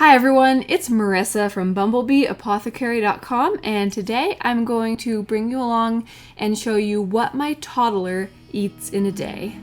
Hi everyone, it's Marisa from bumblebeeapothecary.com, and today I'm going to bring you along and show you what my toddler eats in a day.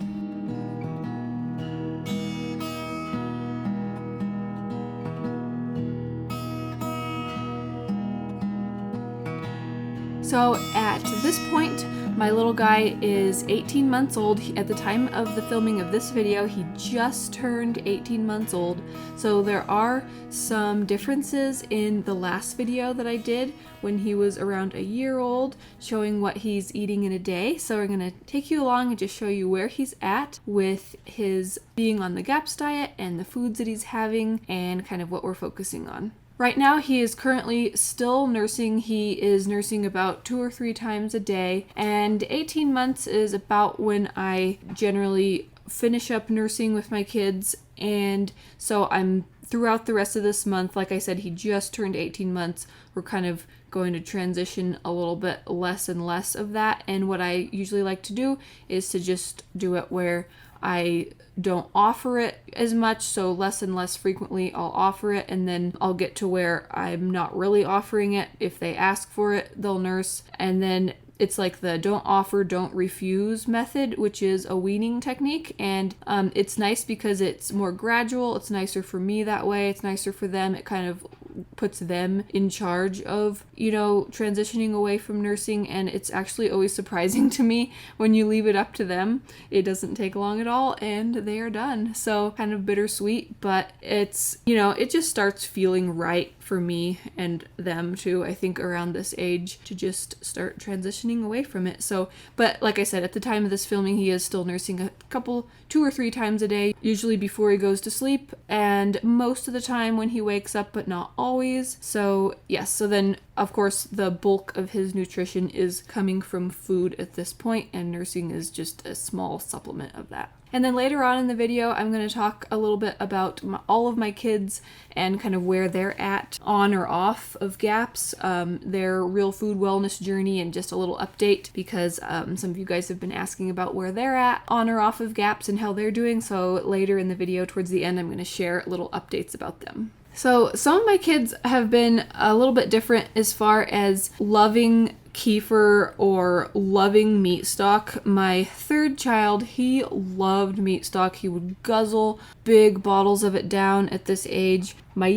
So at this point, my little guy is 18 months old. At the time of the filming of this video, he just turned 18 months old. So there are some differences in the last video that I did when he was around a year old, showing what he's eating in a day. So we're gonna take you along and just show you where he's at with his being on the GAPS diet and the foods that he's having and kind of what we're focusing on. Right now, he is currently still nursing. He is nursing about 2 or 3 times a day, and 18 months is about when I generally finish up nursing with my kids. And so I'm throughout the rest of this month, like I said, he just turned 18 months. We're kind of going to transition a little bit less and less of that. And what I usually like to do is to just do it where I don't offer it as much, so less and less frequently I'll offer it, and then I'll get to where I'm not really offering it. If they ask for it, they'll nurse, and then it's like the don't offer, don't refuse method, which is a weaning technique. And it's nice because it's more gradual. It's nicer for me that way. It's nicer for them. It kind of puts them in charge of, transitioning away from nursing. And it's actually always surprising to me when you leave it up to them. It doesn't take long at all and they are done. So kind of bittersweet, but it's, it just starts feeling right for me and them too, I think, around this age to just start transitioning away from it. So, but like I said, at the time of this filming, he is still nursing a couple, 2 or 3 times a day, usually before he goes to sleep, and most of the time when he wakes up, but not always. So yes, so then of course the bulk of his nutrition is coming from food at this point, and nursing is just a small supplement of that. And then later on in the video, I'm going to talk a little bit about all of my kids and kind of where they're at on or off of GAPS, their real food wellness journey, and just a little update because some of you guys have been asking about where they're at on or off of GAPS and how they're doing. So later in the video, towards the end, I'm going to share little updates about them. So some of my kids have been a little bit different as far as loving kefir or loving meat stock. My third child, he loved meat stock. He would guzzle big bottles of it down at this age. My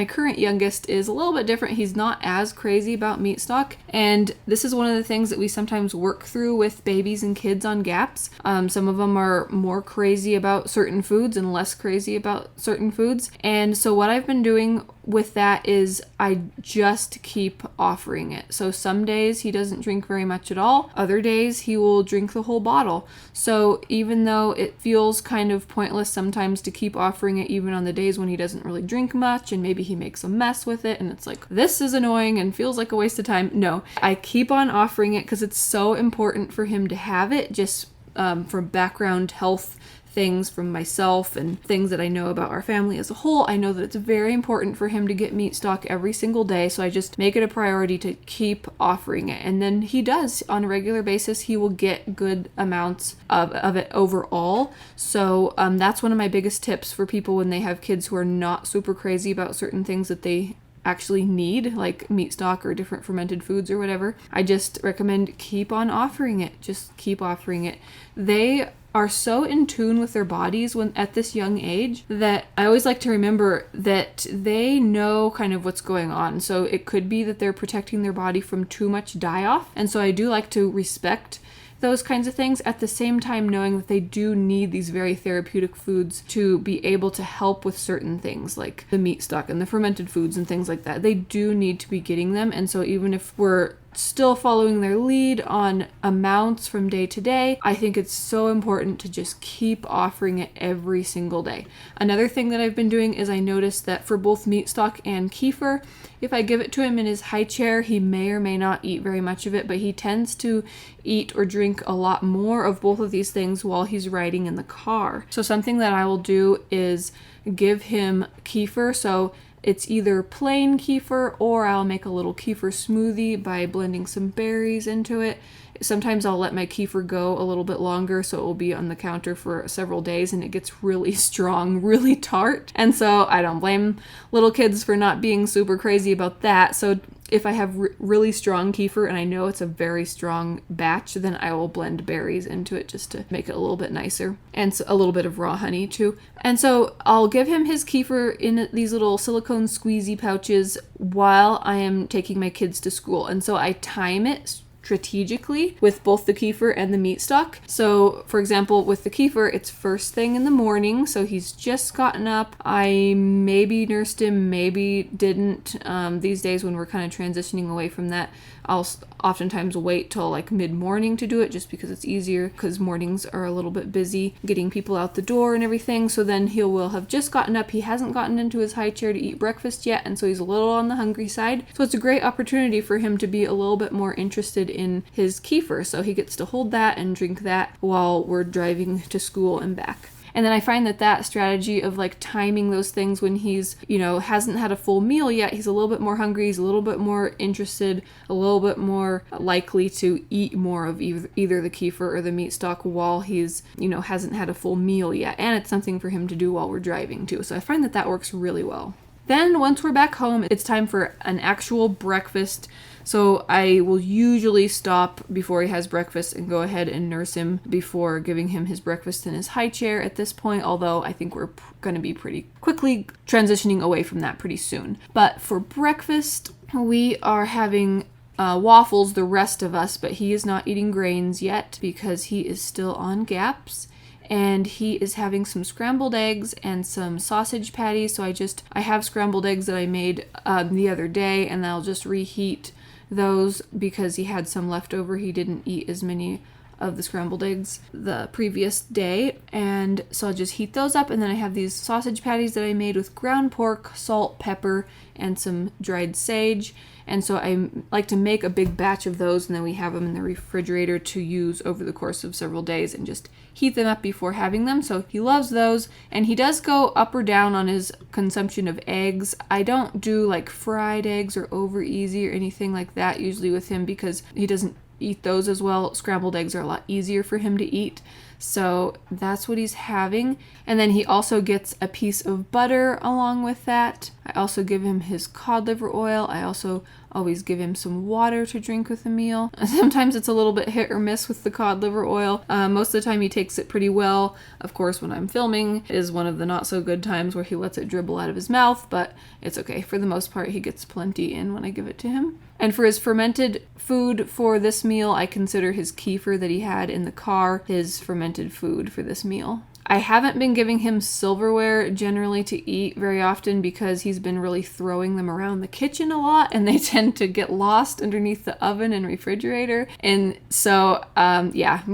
current youngest, is a little bit different. He's not as crazy about meat stock, and this is one of the things that we sometimes work through with babies and kids on GAPS. Some of them are more crazy about certain foods and less crazy about certain foods, and so what I've been doing with that is I just keep offering it. So some days he doesn't drink very much at all. Other days he will drink the whole bottle. So even though it feels kind of pointless sometimes to keep offering it, even on the days when he doesn't really drink much and maybe he makes a mess with it and it's like, this is annoying and feels like a waste of time. No, I keep on offering it because it's so important for him to have it, just for background health things from myself and things that I know about our family as a whole. I know that it's very important for him to get meat stock every single day, so I just make it a priority to keep offering it. And then he does on a regular basis. He will get good amounts of it overall. So that's one of my biggest tips for people when they have kids who are not super crazy about certain things that they actually need, like meat stock or different fermented foods or whatever. I just recommend keep on offering it. Just keep offering it. They are so in tune with their bodies when at this young age that I always like to remember that they know kind of what's going on. So it could be that they're protecting their body from too much die-off. And so I do like to respect those kinds of things, at the same time knowing that they do need these very therapeutic foods to be able to help with certain things like the meat stock and the fermented foods and things like that. They do need to be getting them. And so even if we're still following their lead on amounts from day to day, I think it's so important to just keep offering it every single day. Another thing that I've been doing is I noticed that for both meat stock and kefir, if I give it to him in his high chair, he may or may not eat very much of it, but he tends to eat or drink a lot more of both of these things while he's riding in the car. So something that I will do is give him kefir. So it's either plain kefir or I'll make a little kefir smoothie by blending some berries into it. Sometimes I'll let my kefir go a little bit longer so it will be on the counter for several days and it gets really strong, really tart. And so I don't blame little kids for not being super crazy about that. So if I have really strong kefir and I know it's a very strong batch, then I will blend berries into it just to make it a little bit nicer. And so a little bit of raw honey too. And so I'll give him his kefir in these little silicone squeezy pouches while I am taking my kids to school. And so I time it strategically with both the kefir and the meat stock. So for example, with the kefir, it's first thing in the morning, so he's just gotten up. I maybe nursed him, maybe didn't. These days when we're kind of transitioning away from that, I'll oftentimes wait till like mid-morning to do it just because it's easier, because mornings are a little bit busy getting people out the door and everything. So then he will have just gotten up. He hasn't gotten into his high chair to eat breakfast yet, and so he's a little on the hungry side. So it's a great opportunity for him to be a little bit more interested in his kefir. So he gets to hold that and drink that while we're driving to school and back. And then I find that strategy of like timing those things when he's, hasn't had a full meal yet, he's a little bit more hungry, he's a little bit more interested, a little bit more likely to eat more of either the kefir or the meat stock while he's, hasn't had a full meal yet. And it's something for him to do while we're driving too. So I find that works really well. Then once we're back home, it's time for an actual breakfast. So I will usually stop before he has breakfast and go ahead and nurse him before giving him his breakfast in his high chair at this point, although I think we're going to be pretty quickly transitioning away from that pretty soon. But for breakfast, we are having waffles, the rest of us, but he is not eating grains yet because he is still on GAPS. And he is having some scrambled eggs and some sausage patties. So I have scrambled eggs that I made the other day, and I'll just reheat those because he had some left over. He didn't eat as many of the scrambled eggs the previous day, and so I'll just heat those up. And then I have these sausage patties that I made with ground pork, salt, pepper, and some dried sage. And so I like to make a big batch of those, and then we have them in the refrigerator to use over the course of several days and just heat them up before having them. So he loves those, and he does go up or down on his consumption of eggs. I don't do like fried eggs or over easy or anything like that usually with him because he doesn't eat those as well. Scrambled eggs are a lot easier for him to eat. So that's what he's having. And then he also gets a piece of butter along with that. I also give him his cod liver oil. I also always give him some water to drink with the meal. Sometimes it's a little bit hit or miss with the cod liver oil. Most of the time he takes it pretty well. Of course, when I'm filming is one of the not so good times where he lets it dribble out of his mouth, but it's okay. For the most part, he gets plenty in when I give it to him. And for his fermented food for this meal, I consider his kefir that he had in the car his fermented food for this meal. I haven't been giving him silverware generally to eat very often because he's been really throwing them around the kitchen a lot, and they tend to get lost underneath the oven and refrigerator. And so,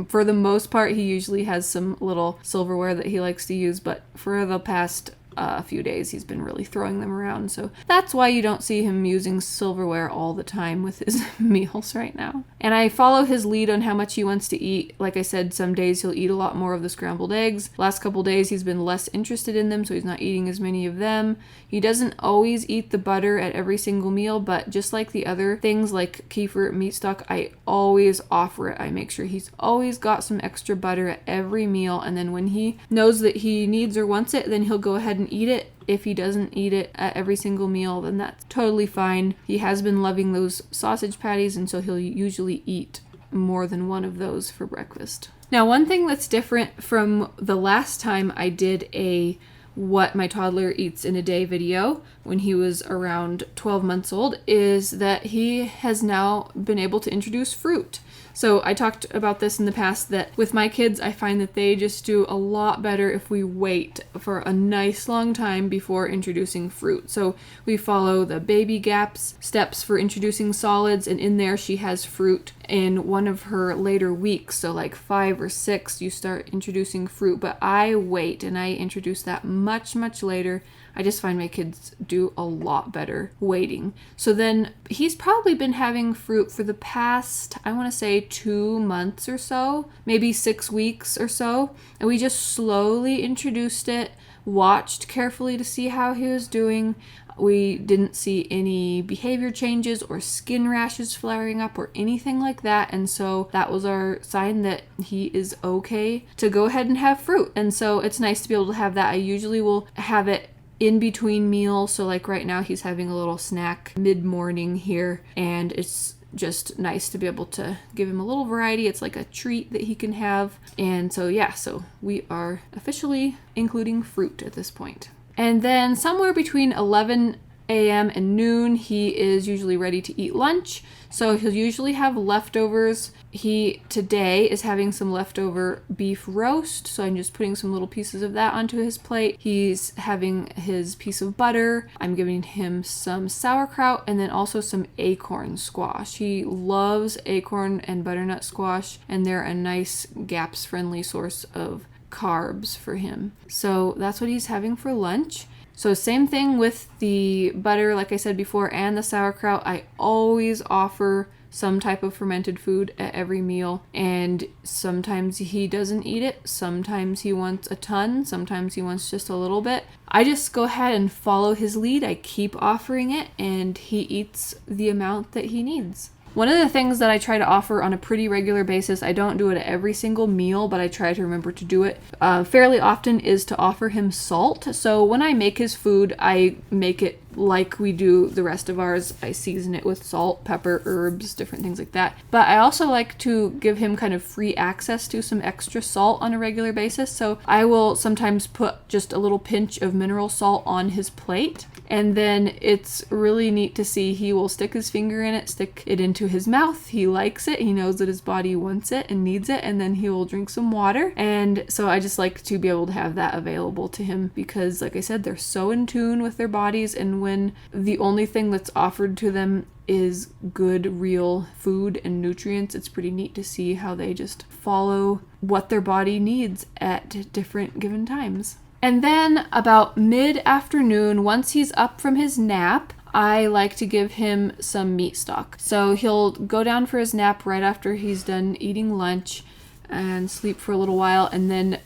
for the most part, he usually has some little silverware that he likes to use, but for the past a few days he's been really throwing them around, so that's why you don't see him using silverware all the time with his meals right now. And I follow his lead on how much he wants to eat. Like I said, some days he'll eat a lot more of the scrambled eggs. Last couple days he's been less interested in them, so he's not eating as many of them. He doesn't always eat the butter at every single meal, but just like the other things like kefir, meat stock, I always offer it. I make sure he's always got some extra butter at every meal, and then when he knows that he needs or wants it, then he'll go ahead and eat it. If he doesn't eat it at every single meal, then that's totally fine. He has been loving those sausage patties, and so he'll usually eat more than one of those for breakfast. Now, one thing that's different from the last time I did a what my toddler eats in a day video when he was around 12 months old is that he has now been able to introduce fruit. So I talked about this in the past that with my kids, I find that they just do a lot better if we wait for a nice long time before introducing fruit. So we follow the baby GAPS steps for introducing solids, and in there she has fruit in one of her later weeks. So like 5 or 6, you start introducing fruit, but I wait and I introduce that much, much later. I just find my kids do a lot better waiting. So then he's probably been having fruit for the past, I want to say 2 months or so, maybe 6 weeks or so. And we just slowly introduced it watched carefully to see how he was doing. We didn't see any behavior changes or skin rashes flaring up or anything like that. And so that was our sign that he is okay to go ahead and have fruit. And so it's nice to be able to have that. I usually will have it in between meals. So like right now he's having a little snack mid-morning here, and it's just nice to be able to give him a little variety. It's like a treat that he can have. And so yeah, so we are officially including fruit at this point. And then somewhere between 11 a.m. and noon, he is usually ready to eat lunch. So he'll usually have leftovers. He today is having some leftover beef roast. So I'm just putting some little pieces of that onto his plate. He's having his piece of butter. I'm giving him some sauerkraut and then also some acorn squash. He loves acorn and butternut squash, and they're a nice GAPS-friendly source of carbs for him. So that's what he's having for lunch. So same thing with the butter, like I said before, and the sauerkraut. I always offer some type of fermented food at every meal, and sometimes he doesn't eat it, sometimes he wants a ton, sometimes he wants just a little bit. I just go ahead and follow his lead. I keep offering it, and he eats the amount that he needs. One of the things that I try to offer on a pretty regular basis, I don't do it at every single meal, but I try to remember to do it fairly often, is to offer him salt. So when I make his food, I make it like we do the rest of ours. I season it with salt, pepper, herbs, different things like that. But I also like to give him kind of free access to some extra salt on a regular basis. So I will sometimes put just a little pinch of mineral salt on his plate. And then it's really neat to see he will stick his finger in it, stick it into his mouth. He likes it. He knows that his body wants it and needs it. And then he will drink some water. And so I just like to be able to have that available to him because, like I said, they're so in tune with their bodies. And when the only thing that's offered to them is good, real food and nutrients, it's pretty neat to see how they just follow what their body needs at different given times. And then about mid-afternoon, once he's up from his nap, I like to give him some meat stock. So he'll go down for his nap right after he's done eating lunch and sleep for a little while, and then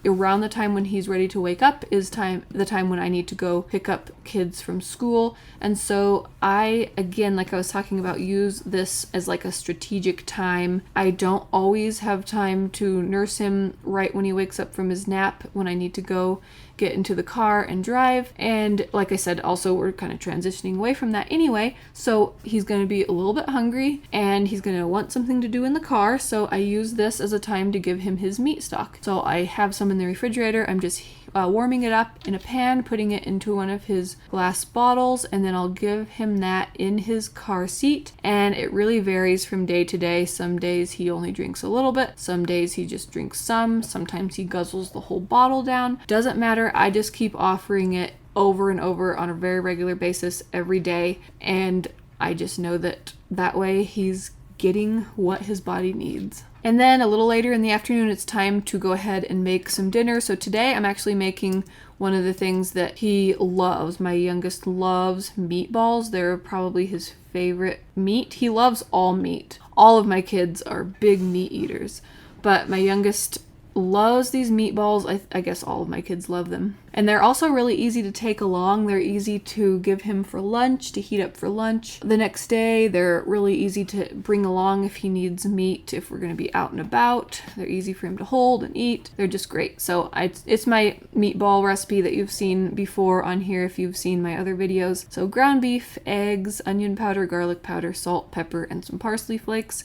around the time when he's ready to wake up is the time when I need to go pick up kids from school. And so I, again, like I was talking about, use this as like a strategic time. I don't always have time to nurse him right when he wakes up from his nap, when I need to go get into the car and drive. And like I said, also we're kind of transitioning away from that anyway, so he's going to be a little bit hungry and he's going to want something to do in the car. So I use this as a time to give him his meat stock. So I have some in the refrigerator. I'm just warming it up in a pan, putting it into one of his glass bottles, and then I'll give him that in his car seat. And it really varies from day to day. Some days he only drinks a little bit, some days he just drinks some, sometimes he guzzles the whole bottle down. Doesn't matter, I just keep offering it over and over on a very regular basis every day, and I just know that way he's getting what his body needs. And then a little later in the afternoon, it's time to go ahead and make some dinner. So today I'm actually making one of the things that he loves. My youngest loves meatballs. They're probably his favorite meat. He loves all meat. All of my kids are big meat eaters, but my youngest loves these meatballs. I guess all of my kids love them. And they're also really easy to take along. They're easy to give him for lunch, to heat up for lunch the next day. They're really easy to bring along if he needs meat, if we're going to be out and about. They're easy for him to hold and eat. They're just great. So it's my meatball recipe that you've seen before on here if you've seen my other videos. So ground beef, eggs, onion powder, garlic powder, salt, pepper, and some parsley flakes.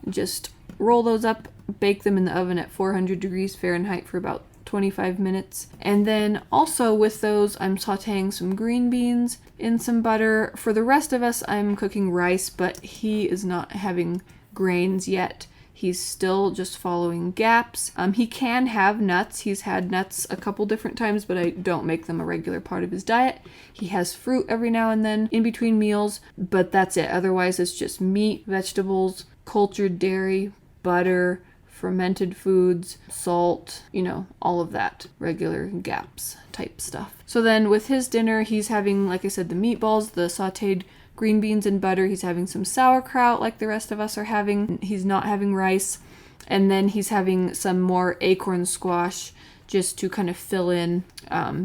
Just roll those up, bake them in the oven at 400 degrees Fahrenheit for about 25 minutes. And then also with those, I'm sauteing some green beans in some butter. For the rest of us, I'm cooking rice, but he is not having grains yet. He's still just following GAPS. He can have nuts. He's had nuts a couple different times, but I don't make them a regular part of his diet. He has fruit every now and then in between meals, but that's it. Otherwise, it's just meat, vegetables, cultured dairy, butter, fermented foods, salt, all of that regular GAPS type stuff. So then with his dinner, he's having, like I said, the meatballs, the sauteed green beans and butter. He's having some sauerkraut like the rest of us are having. He's not having rice. And then he's having some more acorn squash just to kind of fill in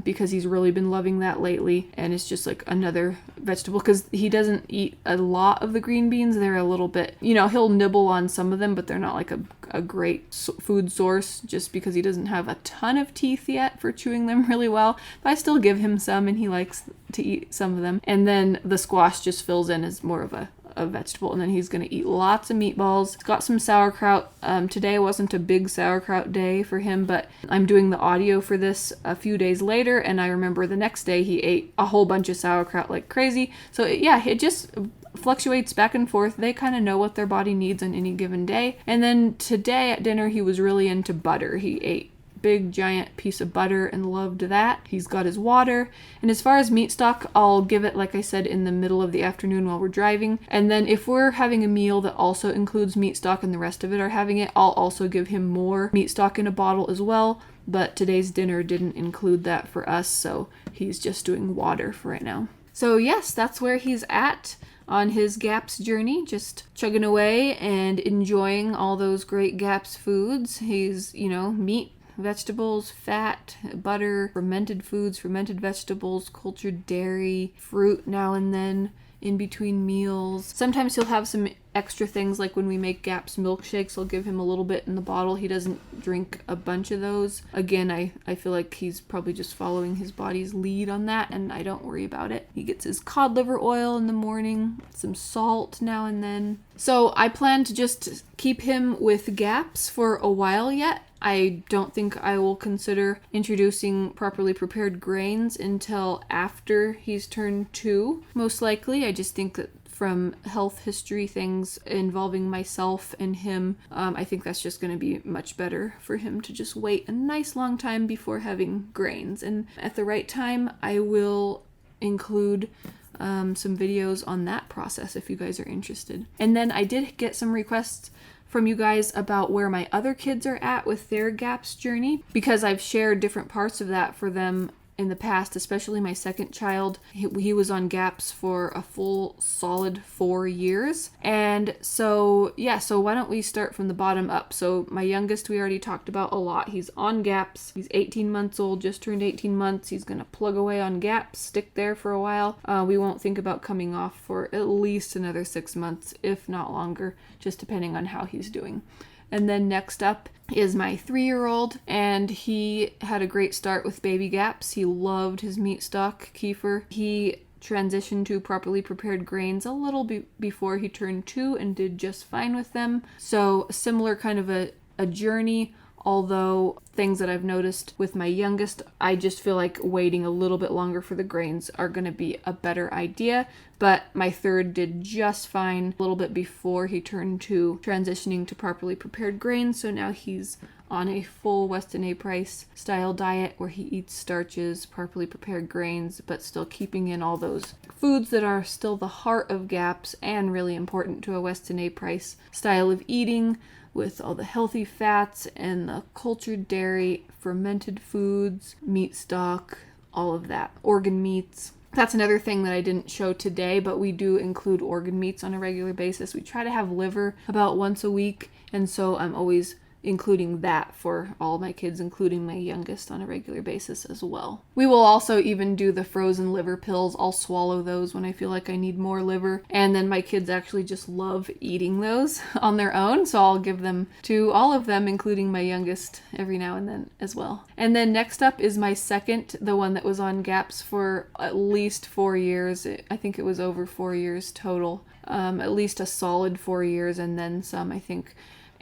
because he's really been loving that lately. And it's just like another vegetable because he doesn't eat a lot of the green beans. They're a little bit, he'll nibble on some of them, but they're not like a great food source just because he doesn't have a ton of teeth yet for chewing them really well. But I still give him some and he likes to eat some of them. And then the squash just fills in as more of a vegetable, and then he's going to eat lots of meatballs. He's got some sauerkraut. Today wasn't a big sauerkraut day for him, but I'm doing the audio for this a few days later, and I remember the next day he ate a whole bunch of sauerkraut like crazy. So it just fluctuates back and forth. They kind of know what their body needs on any given day. And then today at dinner he was really into butter. He ate big giant piece of butter and loved that. He's got his water. And as far as meat stock, I'll give it, like I said, in the middle of the afternoon while we're driving. And then if we're having a meal that also includes meat stock and the rest of it are having it, I'll also give him more meat stock in a bottle as well. But today's dinner didn't include that for us, so he's just doing water for right now. So yes, that's where he's at on his GAPS journey, just chugging away and enjoying all those great GAPS foods. He's, meat, vegetables, fat, butter, fermented foods, fermented vegetables, cultured dairy, fruit now and then in between meals. Sometimes he'll have some extra things, like when we make GAPS milkshakes, I'll give him a little bit in the bottle. He doesn't drink a bunch of those. Again, I feel like he's probably just following his body's lead on that, and I don't worry about it. He gets his cod liver oil in the morning, some salt now and then. So I plan to just keep him with GAPS for a while yet. I don't think I will consider introducing properly prepared grains until after he's turned 2, most likely. I just think that from health history things involving myself and him, I think that's just going to be much better for him to just wait a nice long time before having grains. And at the right time, I will include some videos on that process if you guys are interested. And then I did get some requests from you guys about where my other kids are at with their GAPS journey, because I've shared different parts of that for them in the past, especially my second child. He was on GAPS for a full solid 4 years. And so why don't we start from the bottom up? So my youngest, we already talked about a lot. He's on GAPS. He's 18 months old, just turned 18 months. He's going to plug away on GAPS, stick there for a while. We won't think about coming off for at least another 6 months, if not longer, just depending on how he's doing. And then next up is my 3-year-old, and he had a great start with baby GAPS. He loved his meat stock kefir. He transitioned to properly prepared grains a little before he turned 2 and did just fine with them. So similar kind of a journey, although things that I've noticed with my youngest, I just feel like waiting a little bit longer for the grains are going to be a better idea. But my third did just fine a little bit before he turned 2, transitioning to properly prepared grains. So now he's on a full Weston A. Price style diet where he eats starches, properly prepared grains, but still keeping in all those foods that are still the heart of GAPS and really important to a Weston A. Price style of eating, with all the healthy fats and the cultured dairy, fermented foods, meat stock, all of that, organ meats. That's another thing that I didn't show today, but we do include organ meats on a regular basis. We try to have liver about once a week, and so I'm always including that for all my kids, including my youngest, on a regular basis as well. We will also even do the frozen liver pills. I'll swallow those when I feel like I need more liver, and then my kids actually just love eating those on their own, so I'll give them to all of them, including my youngest, every now and then as well. And then next up is my second, the one that was on GAPS for at least 4 years. I think it was over 4 years total, at least a solid 4 years and then some, I think.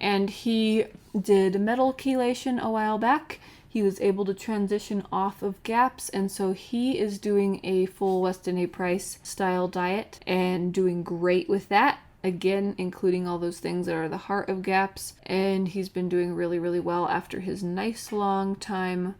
And he did metal chelation a while back. He was able to transition off of GAPS, and so he is doing a full Weston A. Price style diet and doing great with that. Again, including all those things that are the heart of GAPS, and he's been doing really, really well after his nice long time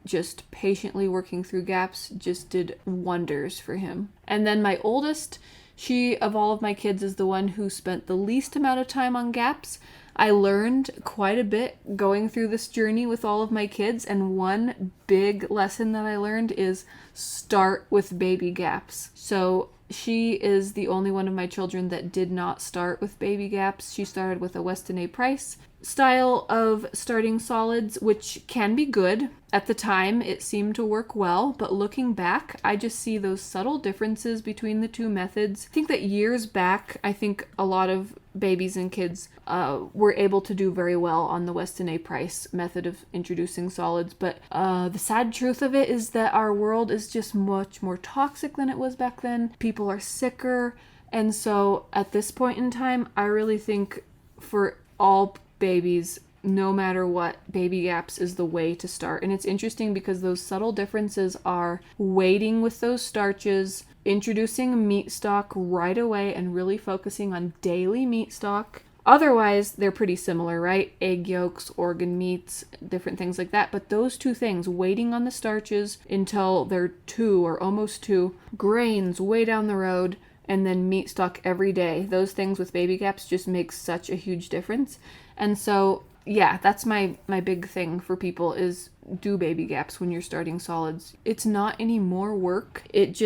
just patiently working through GAPS. Just did wonders for him. And then my oldest, she, of all of my kids, is the one who spent the least amount of time on GAPS. I learned quite a bit going through this journey with all of my kids, and one big lesson that I learned is start with baby GAPS. So she is the only one of my children that did not start with baby GAPS. She started with a Weston A. Price style of starting solids, which can be good. At the time, it seemed to work well, but looking back, I just see those subtle differences between the two methods. I think that years back, I think a lot of babies and kids were able to do very well on the Weston A. Price method of introducing solids, but the sad truth of it is that our world is just much more toxic than it was back then. People are sicker, and so at this point in time, I really think for all babies, no matter what, baby gaps is the way to start. And it's interesting because those subtle differences are waiting with those starches, introducing meat stock right away, and really focusing on daily meat stock. Otherwise, they're pretty similar, right? Egg yolks, organ meats, different things like that. But those two things, waiting on the starches until they're 2 or almost 2, grains way down the road, and then meat stock every day. Those things with baby gaps just make such a huge difference. And so, yeah, that's my big thing for people is do baby gaps when you're starting solids. It's not any more work. It's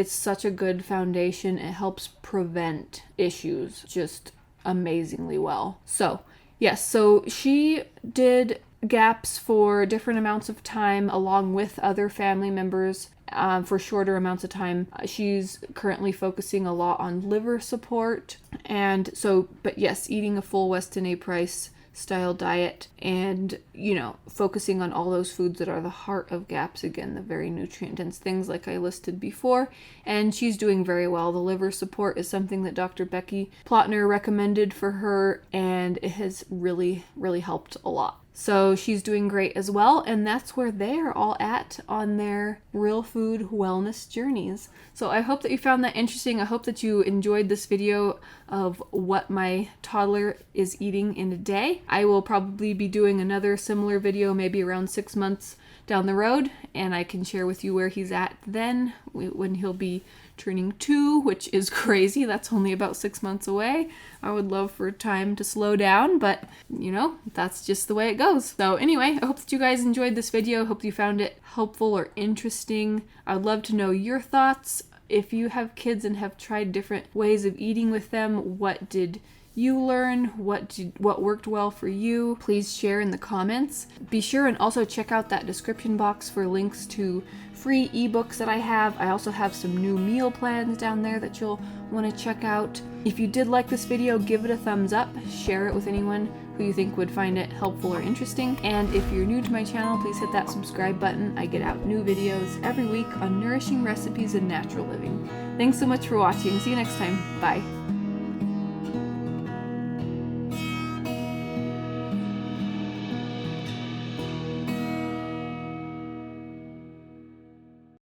such a good foundation. It helps prevent issues just amazingly well. So, yes, so she did gaps for different amounts of time along with other family members. For shorter amounts of time. She's currently focusing a lot on liver support. And so, but yes, eating a full Weston A. Price style diet and, focusing on all those foods that are the heart of gaps, again, the very nutrient dense things like I listed before. And she's doing very well. The liver support is something that Dr. Becky Plotner recommended for her, and it has really, really helped a lot. So she's doing great as well, and that's where they're all at on their real food wellness journeys. So I hope that you found that interesting. I hope that you enjoyed this video of what my toddler is eating in a day. I will probably be doing another similar video maybe around 6 months down the road, and I can share with you where he's at then when he'll be turning 2, which is crazy. That's only about 6 months away. I would love for time to slow down, but that's just the way it goes. So anyway, I hope that you guys enjoyed this video. I hope you found it helpful or interesting. I'd love to know your thoughts. If you have kids and have tried different ways of eating with them, what did you learn? What worked well for you? Please share in the comments. Be sure and also check out that description box for links to free ebooks that I have. I also have some new meal plans down there that you'll want to check out. If you did like this video, give it a thumbs up, share it with anyone who you think would find it helpful or interesting. And if you're new to my channel, please hit that subscribe button. I get out new videos every week on nourishing recipes and natural living. Thanks so much for watching. See you next time. Bye.